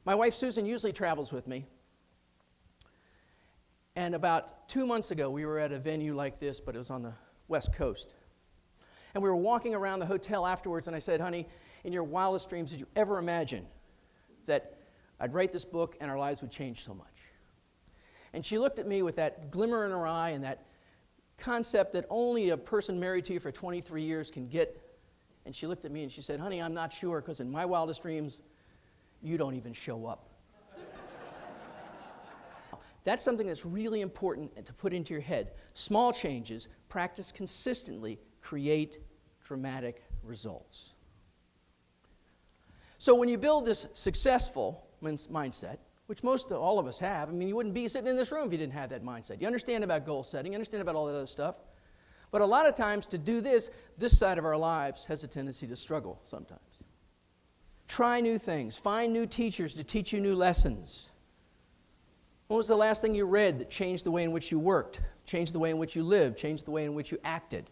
My wife Susan usually travels with me. And about 2 months ago, we were at a venue like this, but it was on the West Coast. And we were walking around the hotel afterwards, and I said, honey, in your wildest dreams, did you ever imagine that I'd write this book and our lives would change so much? And she looked at me with that glimmer in her eye and that concept that only a person married to you for 23 years can get. And she looked at me and she said, honey, I'm not sure, because in my wildest dreams, you don't even show up. That's something that's really important to put into your head. Small changes, practiced consistently, create dramatic results. So when you build this successful mindset, which all of us have, I mean, you wouldn't be sitting in this room if you didn't have that mindset. You understand about goal setting, you understand about all that other stuff. But a lot of times to do this side of our lives has a tendency to struggle sometimes. Try new things. Find new teachers to teach you new lessons. When was the last thing you read that changed the way in which you worked, changed the way in which you lived, changed the way in which you acted?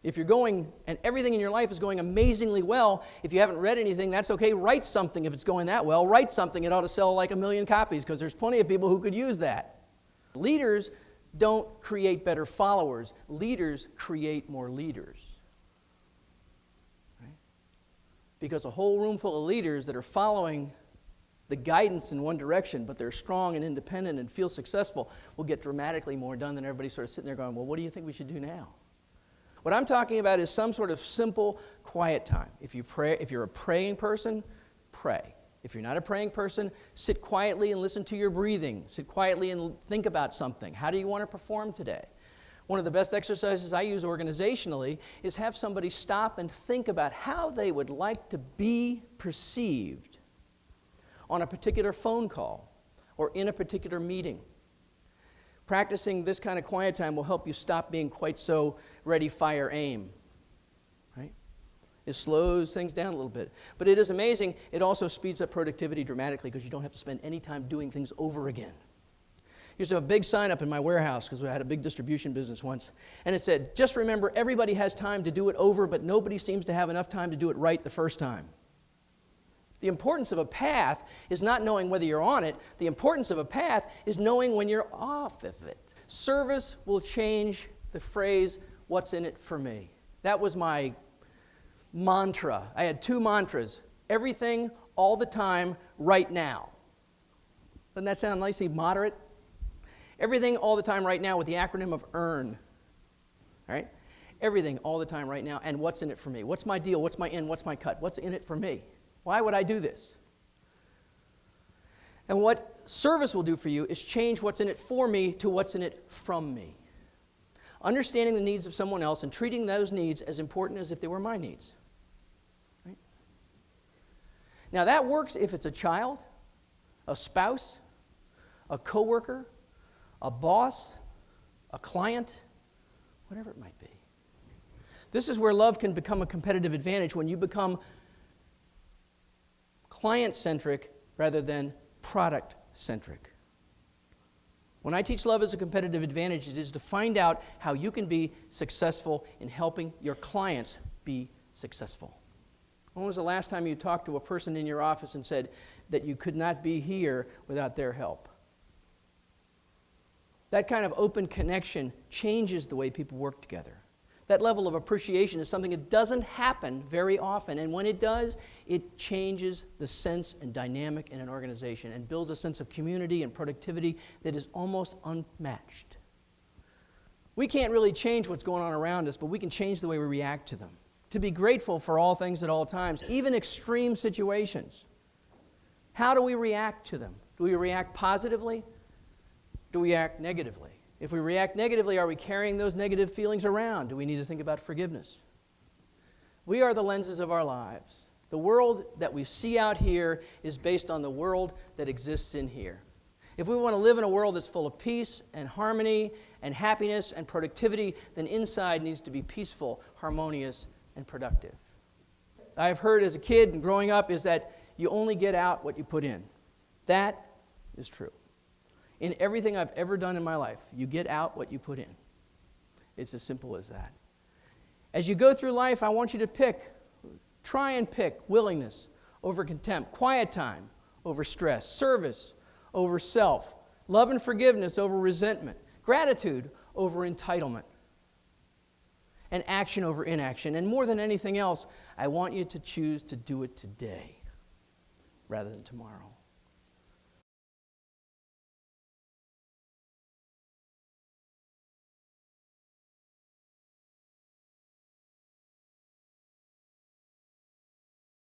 If you're going, and everything in your life is going amazingly well, if you haven't read anything, that's okay. Write something if it's going that well. Write something. It ought to sell like 1 million copies, because there's plenty of people who could use that. Leaders don't create better followers. Leaders create more leaders. Right? Because a whole room full of leaders that are following the guidance in one direction, but they're strong and independent and feel successful, will get dramatically more done than everybody sort of sitting there going, well, what do you think we should do now? What I'm talking about is some sort of simple, quiet time. If you're a praying person, pray. If you're not a praying person, sit quietly and listen to your breathing. Sit quietly and think about something. How do you want to perform today? One of the best exercises I use organizationally is have somebody stop and think about how they would like to be perceived on a particular phone call or in a particular meeting. Practicing this kind of quiet time will help you stop being quite so ready, fire, aim. Right? It slows things down a little bit. But it is amazing. It also speeds up productivity dramatically because you don't have to spend any time doing things over again. I used to have a big sign up in my warehouse because we had a big distribution business once. And it said, just remember, everybody has time to do it over, but nobody seems to have enough time to do it right the first time. The importance of a path is not knowing whether you're on it. The importance of a path is knowing when you're off of it. Service will change the phrase, what's in it for me? That was my mantra. I had 2 mantras. Everything, all the time, right now. Doesn't that sound nicely moderate? Everything, all the time, right now, with the acronym of EARN. All right? Everything, all the time, right now, and what's in it for me? What's my deal? What's my in? What's my cut? What's in it for me? Why would I do this? And what service will do for you is change what's in it for me to what's in it from me. Understanding the needs of someone else and treating those needs as important as if they were my needs. Right? Now that works if it's a child, a spouse, a coworker, a boss, a client, whatever it might be. This is where love can become a competitive advantage, when you become client-centric rather than product-centric. When I teach love as a competitive advantage, it is to find out how you can be successful in helping your clients be successful. When was the last time you talked to a person in your office and said that you could not be here without their help? That kind of open connection changes the way people work together. That level of appreciation is something that doesn't happen very often, and when it does, it changes the sense and dynamic in an organization and builds a sense of community and productivity that is almost unmatched. We can't really change what's going on around us, but we can change the way we react to them. To be grateful for all things at all times, even extreme situations. How do we react to them? Do we react positively? Do we react negatively? If we react negatively, are we carrying those negative feelings around? Do we need to think about forgiveness? We are the lenses of our lives. The world that we see out here is based on the world that exists in here. If we want to live in a world that's full of peace and harmony and happiness and productivity, then inside needs to be peaceful, harmonious, and productive. I've heard as a kid and growing up is that you only get out what you put in. That is true. In everything I've ever done in my life, you get out what you put in. It's as simple as that. As you go through life, I want you to try and pick willingness, over contempt, quiet time over stress, service over self, love and forgiveness over resentment, gratitude over entitlement, and action over inaction. And more than anything else, I want you to choose to do it today rather than tomorrow.